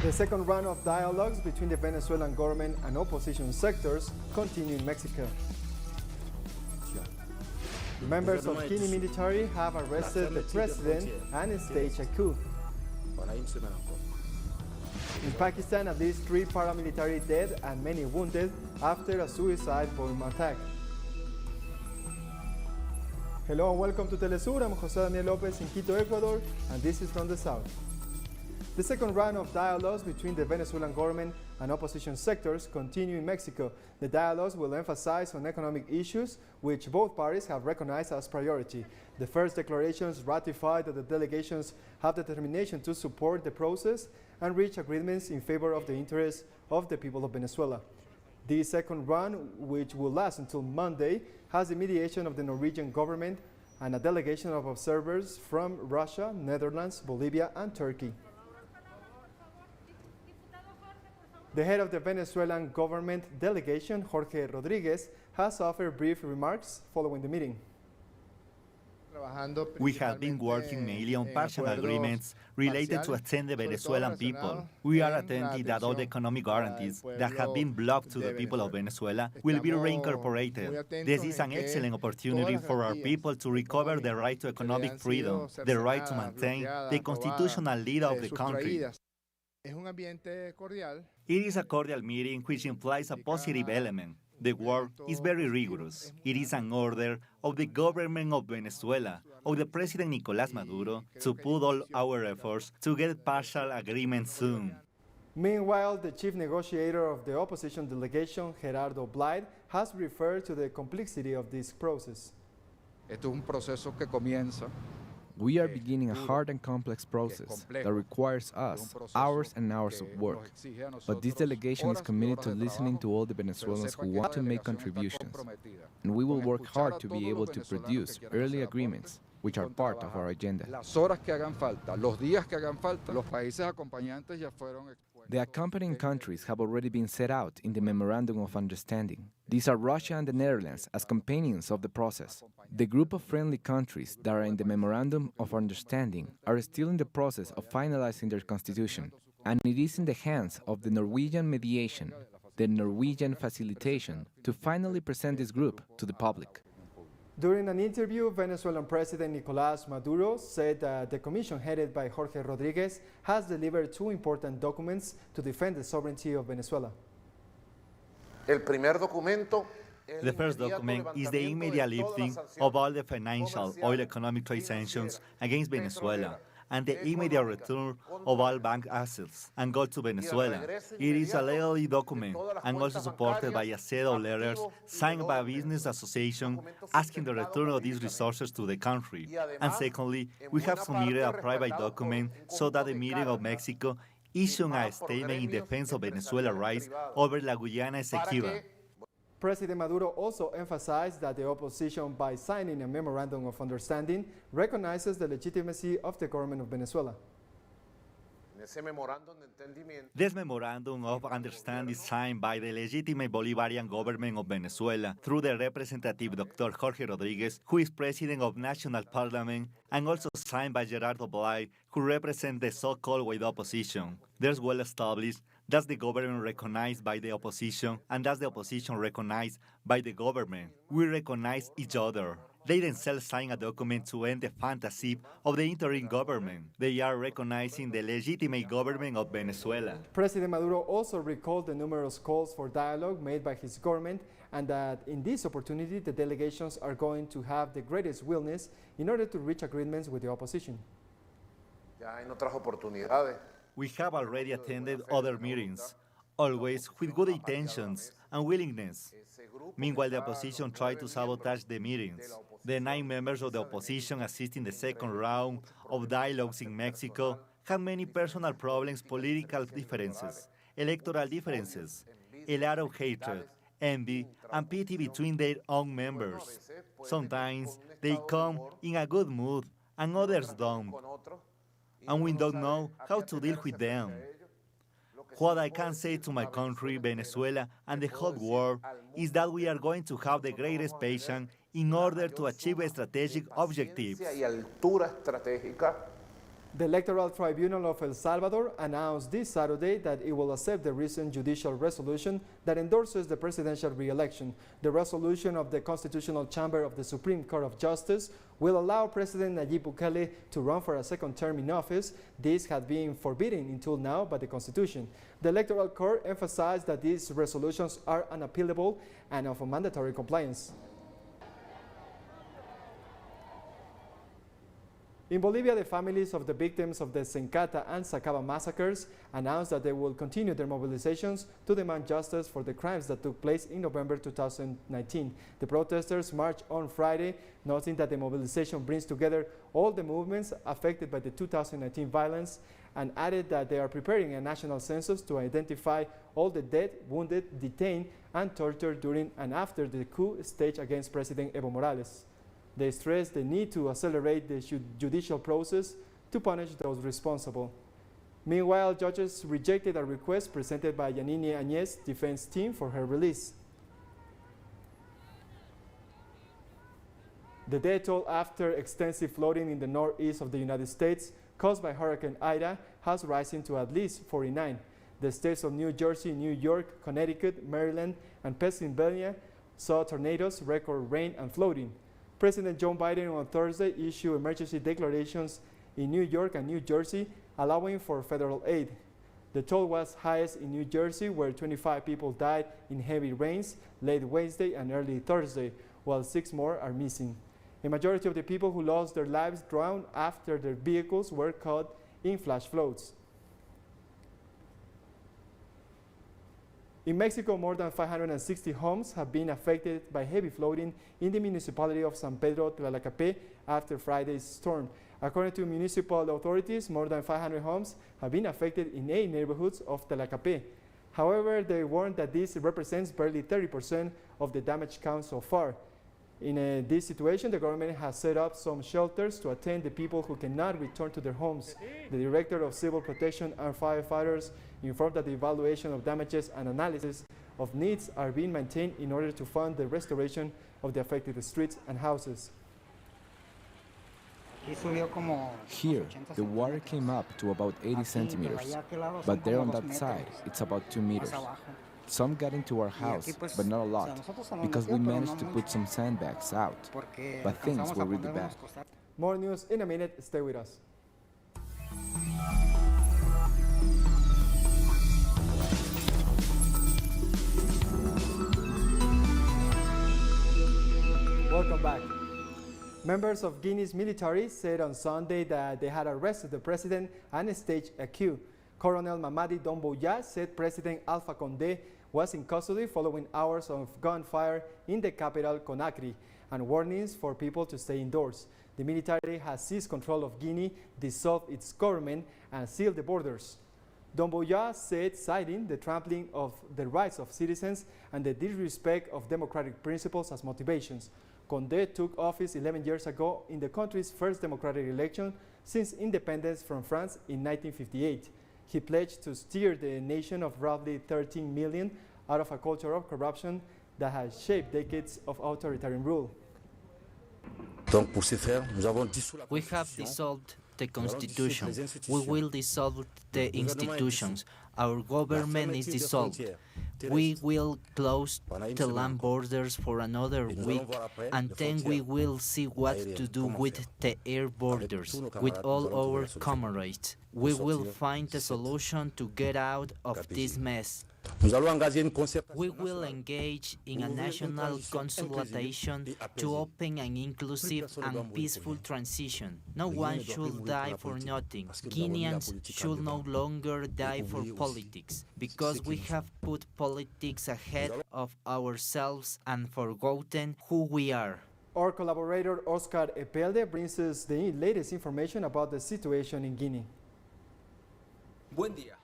The second round of dialogues between the Venezuelan government and opposition sectors continue in Mexico. Members of Guinea military have arrested the president and staged a coup. In Pakistan, at least 3 paramilitary dead and many wounded after a suicide bomb attack. Hello and welcome to teleSUR. I'm José Daniel Lopez in Quito, Ecuador, and this is from the south. The second round of dialogues between the Venezuelan government and opposition sectors continue in Mexico. The dialogues will emphasize on economic issues, which both parties have recognized as priority. The first declarations ratified that the delegations have determination to support the process and reach agreements in favor of the interests of the people of Venezuela. The second round, which will last until Monday, has the mediation of the Norwegian government and a delegation of observers from Russia, Netherlands, Bolivia, and Turkey. The head of the Venezuelan government delegation, Jorge Rodriguez, has offered brief remarks following the meeting. We have been working mainly on partial agreements related to attend the Venezuelan people. We are attending that all the economic guarantees that have been blocked to the people of Venezuela will be reincorporated. This is an excellent opportunity for our people to recover the right to economic freedom, the right to maintain the constitutional leader of the country. It is a cordial meeting which implies a positive element. The work is very rigorous. It is an order of the government of Venezuela, of the President Nicolás Maduro, to put all our efforts to get partial agreement soon. Meanwhile, the chief negotiator of the opposition delegation, Gerardo Blyde, has referred to the complexity of this process. We are beginning a hard and complex process that requires us hours and hours of work. But this delegation is committed to listening to all the Venezuelans who want to make contributions. And we will work hard to be able to produce early agreements, which are part of our agenda. The accompanying countries have already been set out in the Memorandum of Understanding. These are Russia and the Netherlands as companions of the process. The group of friendly countries that are in the Memorandum of Understanding are still in the process of finalizing their constitution, and it is in the hands of the Norwegian mediation, the Norwegian facilitation, to finally present this group to the public. During an interview, Venezuelan President Nicolás Maduro said that the commission headed by Jorge Rodriguez has delivered 2 important documents to defend the sovereignty of Venezuela. The first document is the immediate lifting of all the financial oil economic trade sanctions against Venezuela and the immediate return of all bank assets and gold to Venezuela. It is a legal document and also supported by a set of letters signed by a business association asking the return of these resources to the country. And secondly, we have submitted a private document so that the meeting of Mexico issued a statement in defense of Venezuela's rights over La Guyana Esequiba. President Maduro also emphasized that the opposition, by signing a memorandum of understanding, recognizes the legitimacy of the government of Venezuela. This memorandum of understanding signed by the legitimate Bolivarian government of Venezuela through the representative Dr. Jorge Rodriguez, who is president of National Parliament, and also signed by Gerardo Blyde, who represents the so-called white opposition. There's well established that's the government recognized by the opposition, and that's the opposition recognized by the government. We recognize each other. They themselves sign a document to end the fantasy of the interim government. They are recognizing the legitimate government of Venezuela. President Maduro also recalled the numerous calls for dialogue made by his government, and that in this opportunity the delegations are going to have the greatest willingness in order to reach agreements with the opposition. We have already attended other meetings, always with good intentions and willingness. Meanwhile, the opposition tried to sabotage the meetings. The 9 members of the opposition assisting the second round of dialogues in Mexico had many personal problems, political differences, electoral differences, a lot of hatred, envy, and pity between their own members. Sometimes they come in a good mood and others don't. And we don't know how to deal with them. What I can say to my country, Venezuela, and the whole world is that we are going to have the greatest patience in order to achieve strategic objectives. The Electoral Tribunal of El Salvador announced this Saturday that it will accept the recent judicial resolution that endorses the presidential re-election. The resolution of the Constitutional Chamber of the Supreme Court of Justice will allow President Nayib Bukele to run for a second term in office. This had been forbidden until now by the Constitution. The Electoral Court emphasized that these resolutions are unappealable and of mandatory compliance. In Bolivia, the families of the victims of the Sencata and Sacaba massacres announced that they will continue their mobilizations to demand justice for the crimes that took place in November 2019. The protesters marched on Friday, noting that the mobilization brings together all the movements affected by the 2019 violence, and added that they are preparing a national census to identify all the dead, wounded, detained, and tortured during and after the coup staged against President Evo Morales. They stressed the need to accelerate the judicial process to punish those responsible. Meanwhile, judges rejected a request presented by Yanine Añez's defense team for her release. The death toll after extensive flooding in the northeast of the United States caused by Hurricane Ida has risen to at least 49. The states of New Jersey, New York, Connecticut, Maryland, and Pennsylvania saw tornadoes, record rain, and flooding. President Joe Biden on Thursday issued emergency declarations in New York and New Jersey, allowing for federal aid. The toll was highest in New Jersey, where 25 people died in heavy rains late Wednesday and early Thursday, while 6 more are missing. A majority of the people who lost their lives drowned after their vehicles were caught in flash floods. In Mexico, more than 560 homes have been affected by heavy flooding in the municipality of San Pedro Tlalacapé after Friday's storm. According to municipal authorities, more than 500 homes have been affected in 8 neighborhoods of Tlalacapé. However, they warned that this represents barely 30% of the damage count so far. In this situation, the government has set up some shelters to attend the people who cannot return to their homes. The Director of Civil Protection and Firefighters informed that the evaluation of damages and analysis of needs are being maintained in order to fund the restoration of the affected streets and houses. Here, the water came up to about 80 centimeters, but there on that side, it's about 2 meters. Some got into our house, but not a lot, because we managed to put some sandbags out, but things were really bad. More news in a minute. Stay with us. Welcome back. Members of Guinea's military said on Sunday that they had arrested the president and staged a coup. Colonel Mamadi Doumbouya said President Alpha Condé was in custody following hours of gunfire in the capital, Conakry, and warnings for people to stay indoors. The military has seized control of Guinea, dissolved its government, and sealed the borders. Doumbouya said, citing the trampling of the rights of citizens and the disrespect of democratic principles as motivations. Condé took office 11 years ago in the country's first democratic election since independence from France in 1958. He pledged to steer the nation of roughly 13 million out of a culture of corruption that has shaped decades of authoritarian rule. We have dissolved the constitution. We will dissolve the institutions. Our government is dissolved. We will close the land borders for another week, and then we will see what to do with the air borders, with all our comrades. We will find a solution to get out of this mess. We will engage in a national consultation to open an inclusive and peaceful transition. No one should die for nothing. Guineans should no longer die for politics, because we have put politics ahead of ourselves and forgotten who we are. Our collaborator Oscar Epelde brings us the latest information about the situation in Guinea. Buen día.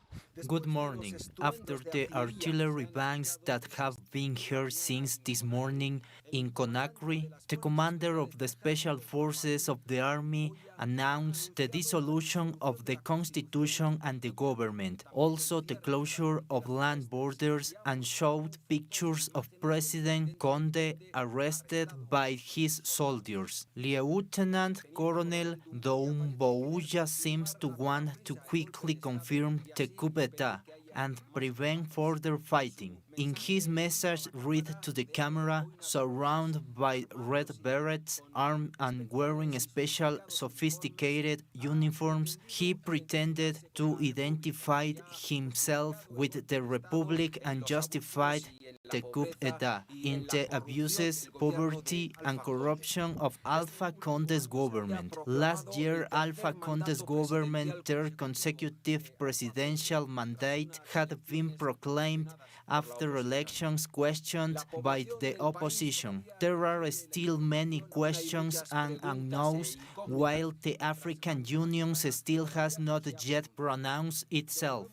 Good morning. After the artillery bangs that have been heard since this morning in Conakry, the commander of the Special Forces of the Army announced the dissolution of the constitution and the government, also the closure of land borders, and showed pictures of President Conde arrested by his soldiers. Lieutenant Colonel Doumbouya seems to want to quickly confirm the coup d'etat and prevent further fighting. In his message read to the camera, surrounded by red berets, armed and wearing special sophisticated uniforms, he pretended to identify himself with the Republic and justified the coup d'etat in the abuses, poverty, and corruption of Alpha Conde's government. Last year, Alpha Conde's government's third consecutive presidential mandate had been proclaimed after elections questioned by the opposition. There are still many questions and unknowns, while the African Union still has not yet pronounced itself.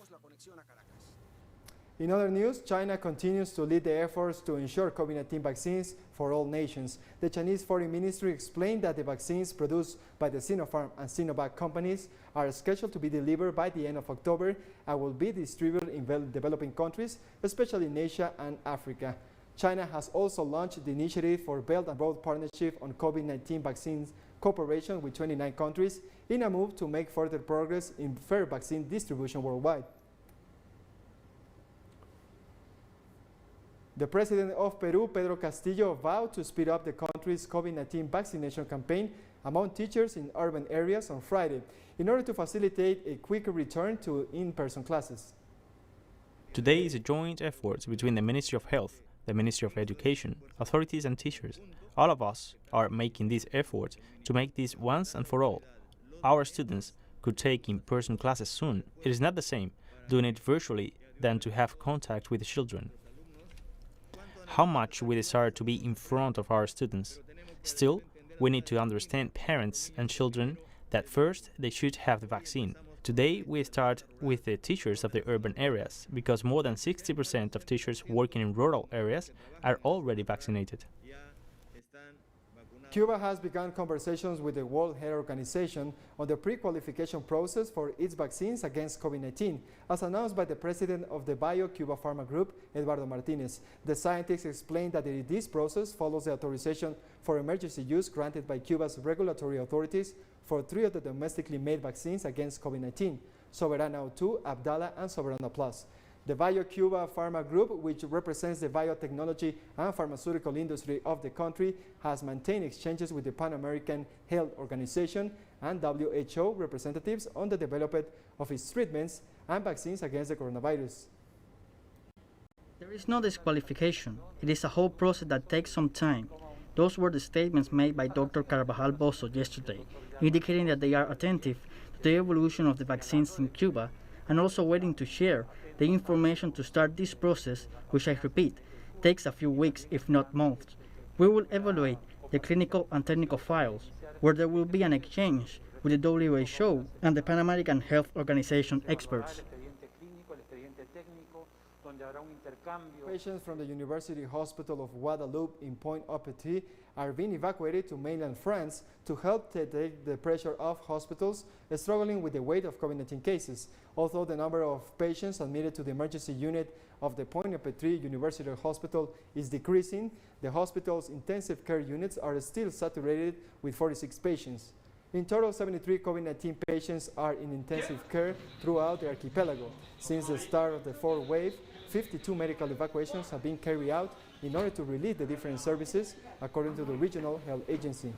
In other news, China continues to lead the efforts to ensure COVID-19 vaccines for all nations. The Chinese Foreign Ministry explained that the vaccines produced by the Sinopharm and Sinovac companies are scheduled to be delivered by the end of October and will be distributed in developing countries, especially in Asia and Africa. China has also launched the initiative for Belt and Road Partnership on COVID-19 vaccines cooperation with 29 countries in a move to make further progress in fair vaccine distribution worldwide. The president of Peru, Pedro Castillo, vowed to speed up the country's COVID-19 vaccination campaign among teachers in urban areas on Friday in order to facilitate a quicker return to in-person classes. Today is a joint effort between the Ministry of Health, the Ministry of Education, authorities and teachers. All of us are making this effort to make this once and for all. Our students could take in-person classes soon. It is not the same doing it virtually than to have contact with the children. How much we desire to be in front of our students. Still, we need to understand parents and children that first they should have the vaccine. Today we start with the teachers of the urban areas because more than 60% of teachers working in rural areas are already vaccinated. Cuba has begun conversations with the World Health Organization on the pre-qualification process for its vaccines against COVID-19, as announced by the president of the Bio-Cuba Pharma Group, Eduardo Martinez. The scientists explained that this process follows the authorization for emergency use granted by Cuba's regulatory authorities for 3 of the domestically made vaccines against COVID-19, Soberana 2, Abdala, and Soberana Plus. The Bio-Cuba Pharma Group, which represents the biotechnology and pharmaceutical industry of the country, has maintained exchanges with the Pan American Health Organization and WHO representatives on the development of its treatments and vaccines against the coronavirus. There is no disqualification. It is a whole process that takes some time. Those were the statements made by Dr. Carvajal Bozo yesterday, indicating that they are attentive to the evolution of the vaccines in Cuba and also waiting to share the information to start this process, which I repeat, takes a few weeks, if not months. We will evaluate the clinical and technical files, where there will be an exchange with the WHO and the Pan American Health Organization experts. Patients from the University Hospital of Guadeloupe in Pointe-au-Petit are being evacuated to mainland France to help take the pressure off hospitals struggling with the weight of COVID-19 cases. Although the number of patients admitted to the emergency unit of the Pointe-au-Petit University Hospital is decreasing, the hospital's intensive care units are still saturated with 46 patients. In total, 73 COVID-19 patients are in intensive care throughout the archipelago. Since the start of the fourth wave, 52 medical evacuations have been carried out in order to relieve the different services, according to the regional health agency.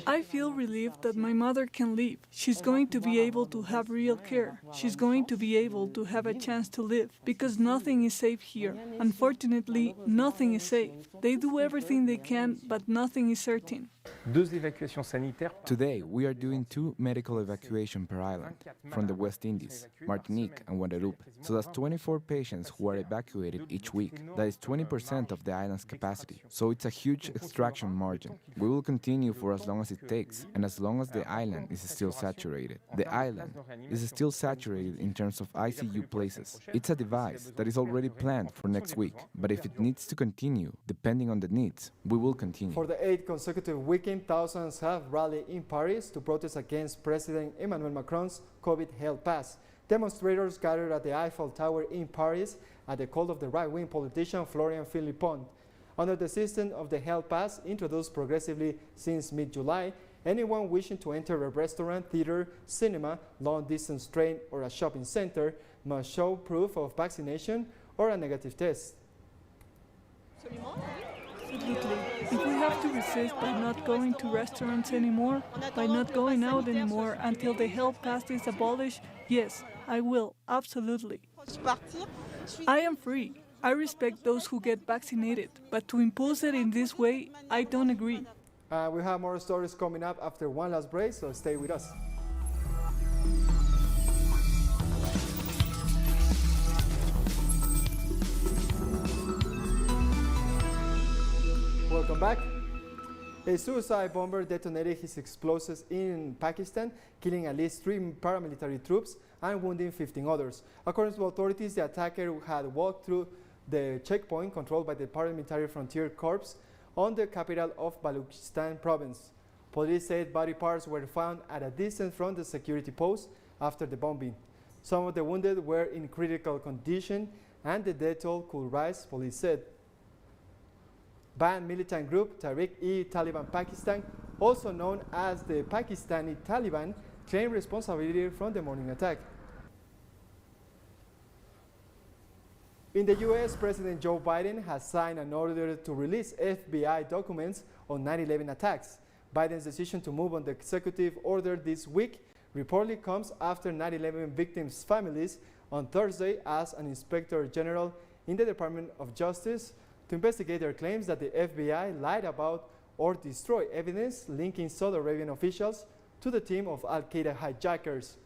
I feel relieved that my mother can leave. She's going to be able to have real care. She's going to be able to have a chance to live, because nothing is safe here. Unfortunately, nothing is safe. They do everything they can, but nothing is certain. Today, we are doing 2 medical evacuations per island, from the West Indies, Martinique and Guadeloupe. So that's 24 patients who are evacuated each week. That is 20% of the island's capacity. So it's a huge extraction margin. We will continue for as long as it takes, and as long as the island is still saturated. The island is still saturated in terms of ICU places. It's a device that is already planned for next week, but if it needs to continue, depending on the needs, we will continue. For the 8th consecutive weekend, thousands have rallied in Paris to protest against President Emmanuel Macron's COVID health pass. Demonstrators gathered at the Eiffel Tower in Paris at the call of the right-wing politician Florian Philippon. Under the system of the health pass, introduced progressively since mid-July, anyone wishing to enter a restaurant, theater, cinema, long-distance train, or a shopping center must show proof of vaccination or a negative test. Absolutely. If we have to resist by not going to restaurants anymore, by not going out anymore until the health pass is abolished, yes, I will, absolutely. I am free. I respect those who get vaccinated, but to impose it in this way, I don't agree. We have more stories coming up after one last break, so stay with us. Welcome back. A suicide bomber detonated his explosives in Pakistan, killing at least 3 paramilitary troops and wounding 15 others. According to authorities, the attacker had walked through the checkpoint controlled by the paramilitary frontier corps on the capital of Balochistan province. Police said body parts were found at a distance from the security post after the bombing. Some of the wounded were in critical condition and the death toll could rise, police said. Banned militant group Tehrik-e-Taliban Pakistan, also known as the Pakistani Taliban, claimed responsibility from the morning attack. In the U.S., President Joe Biden has signed an order to release FBI documents on 9/11 attacks. Biden's decision to move on the executive order this week reportedly comes after 9/11 victims' families on Thursday asked an inspector general in the Department of Justice to investigate their claims that the FBI lied about or destroyed evidence linking Saudi Arabian officials to the team of Al-Qaeda hijackers.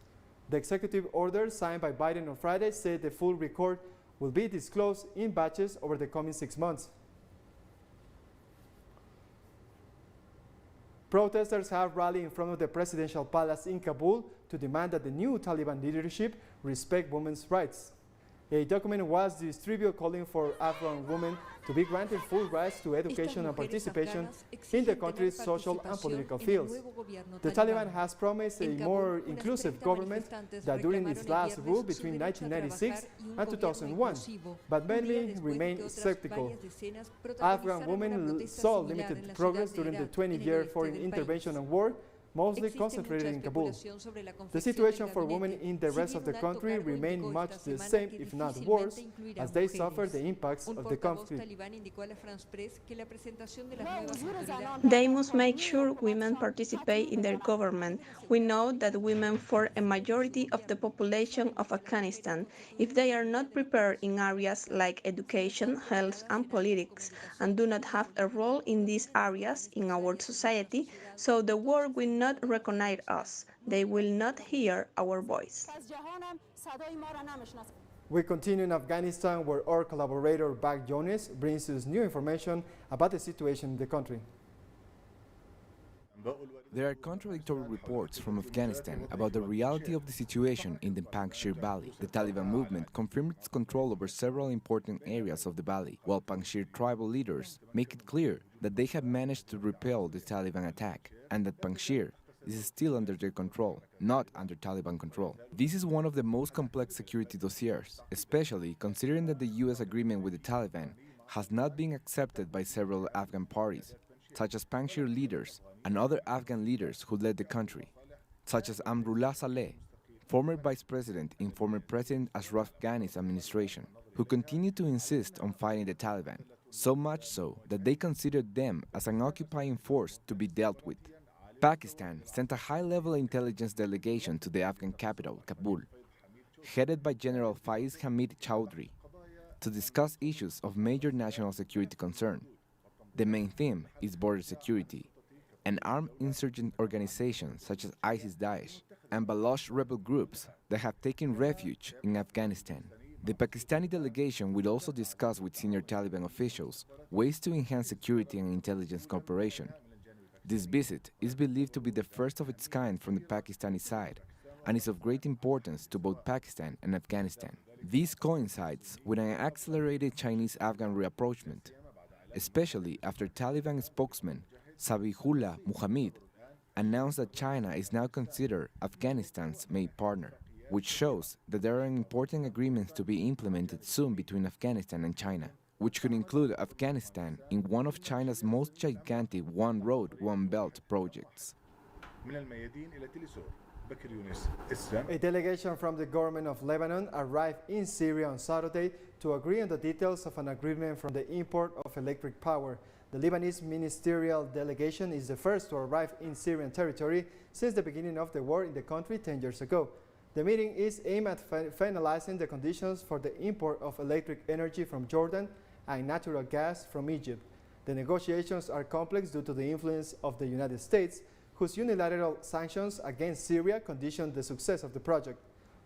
The executive order signed by Biden on Friday said the full record will be disclosed in batches over the coming 6 months. Protesters have rallied in front of the presidential palace in Kabul to demand that the new Taliban leadership respect women's rights. A document was distributed calling for Afghan women to be granted full rights to education and participation in the country's social and political fields. The Taliban has promised a more inclusive government than during its last rule between 1996 and 2001, but many remain skeptical. Afghan women saw limited progress during the 20-year foreign intervention and war, mostly concentrated in Kabul. The situation for women in the rest of the country remained much the same, if not worse, as they suffer the impacts of the conflict. They must make sure women participate in their government. We know that women form a majority of the population of Afghanistan. If they are not prepared in areas like education, health, and politics, and do not have a role in these areas in our society, so the world will not recognize us. They will not hear our voice. We continue in Afghanistan, where our collaborator Bag Jones brings us new information about the situation in the country. There are contradictory reports from Afghanistan about the reality of the situation in the Panjshir Valley. The Taliban movement confirmed its control over several important areas of the valley, while Panjshir tribal leaders make it clear that they have managed to repel the Taliban attack, and that Panjshir is still under their control, not under Taliban control. This is one of the most complex security dossiers, especially considering that the U.S. agreement with the Taliban has not been accepted by several Afghan parties, such as Panjshir leaders and other Afghan leaders who led the country, such as Amrullah Saleh, former vice president in former President Ashraf Ghani's administration, who continued to insist on fighting the Taliban, so much so that they considered them as an occupying force to be dealt with. Pakistan sent a high-level intelligence delegation to the Afghan capital, Kabul, headed by General Faiz Hamid Chowdhury, to discuss issues of major national security concern. The main theme is border security, and armed insurgent organizations such as ISIS-Daesh and Baloch rebel groups that have taken refuge in Afghanistan. The Pakistani delegation will also discuss with senior Taliban officials ways to enhance security and intelligence cooperation. This visit is believed to be the first of its kind from the Pakistani side and is of great importance to both Pakistan and Afghanistan. This coincides with an accelerated Chinese-Afghan rapprochement, especially after Taliban spokesman Zabihullah Mujahid announced that China is now considered Afghanistan's main partner, which shows that there are important agreements to be implemented soon between Afghanistan and China, which could include Afghanistan in one of China's most gigantic One Road, One Belt projects. A delegation from the government of Lebanon arrived in Syria on Saturday to agree on the details of an agreement from the import of electric power. The Lebanese ministerial delegation is the first to arrive in Syrian territory since the beginning of the war in the country 10 years ago. The meeting is aimed at finalizing the conditions for the import of electric energy from Jordan and natural gas from Egypt. The negotiations are complex due to the influence of the United States, whose unilateral sanctions against Syria conditioned the success of the project.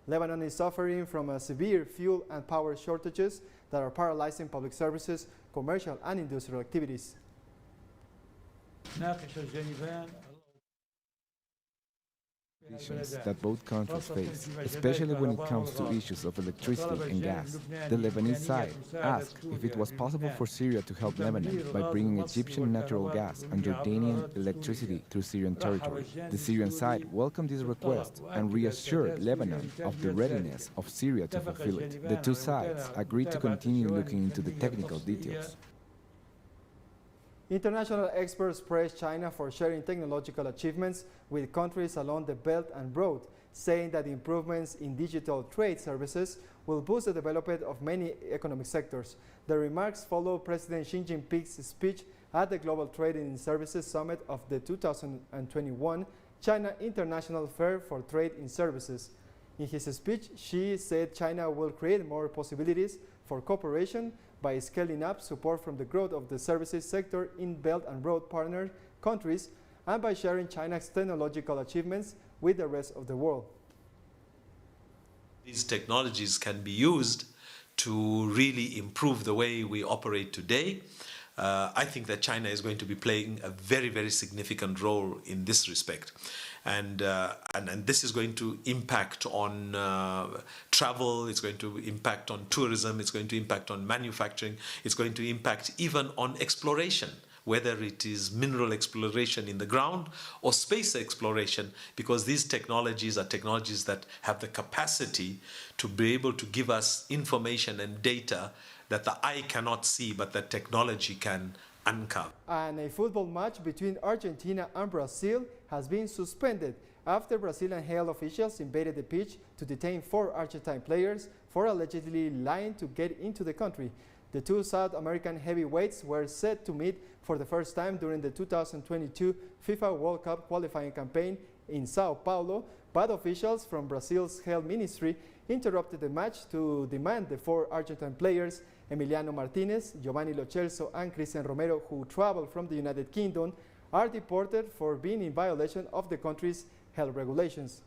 Lebanon is suffering from severe fuel and power shortages that are paralyzing public services, commercial and industrial activities. That both countries face, especially when it comes to issues of electricity and gas. The Lebanese side asked if it was possible for Syria to help Lebanon by bringing Egyptian natural gas and Jordanian electricity through Syrian territory. The Syrian side welcomed this request and reassured Lebanon of the readiness of Syria to fulfill it. The two sides agreed to continue looking into the technical details. International experts praise China for sharing technological achievements with countries along the Belt and Road, saying that improvements in digital trade services will boost the development of many economic sectors. The remarks follow President Xi Jinping's speech at the Global Trade and Services Summit of the 2021 China International Fair for Trade in Services. In his speech, Xi said China will create more possibilities for cooperation by scaling up support from the growth of the services sector in Belt and Road partner countries and by sharing China's technological achievements with the rest of the world. These technologies can be used to really improve the way we operate today. I think that China is going to be playing a very, very significant role in this respect. And this is going to impact on travel, it's going to impact on tourism, it's going to impact on manufacturing, it's going to impact even on exploration, whether it is mineral exploration in the ground or space exploration, because these technologies are technologies that have the capacity to be able to give us information and data that the eye cannot see, but that technology can uncover. And a football match between Argentina and Brazil has been suspended after Brazilian health officials invaded the pitch to detain 4 Argentine players for allegedly lying to get into the country. The two South American heavyweights were set to meet for the first time during the 2022 FIFA World Cup qualifying campaign in Sao Paulo, but officials from Brazil's health ministry interrupted the match to demand the 4 Argentine players, Emiliano Martinez, Giovanni Lo Celso, and Cristian Romero, who traveled from the United Kingdom, are deported for being in violation of the country's health regulations.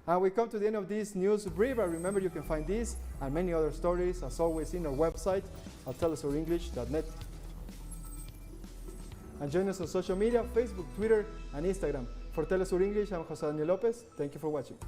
And we come to the end of this news brief. Remember, you can find these and many other stories, as always, in our website at telesurenglish.net. And join us on social media, Facebook, Twitter, and Instagram. For Telesur English, I'm Jose Daniel Lopez. Thank you for watching.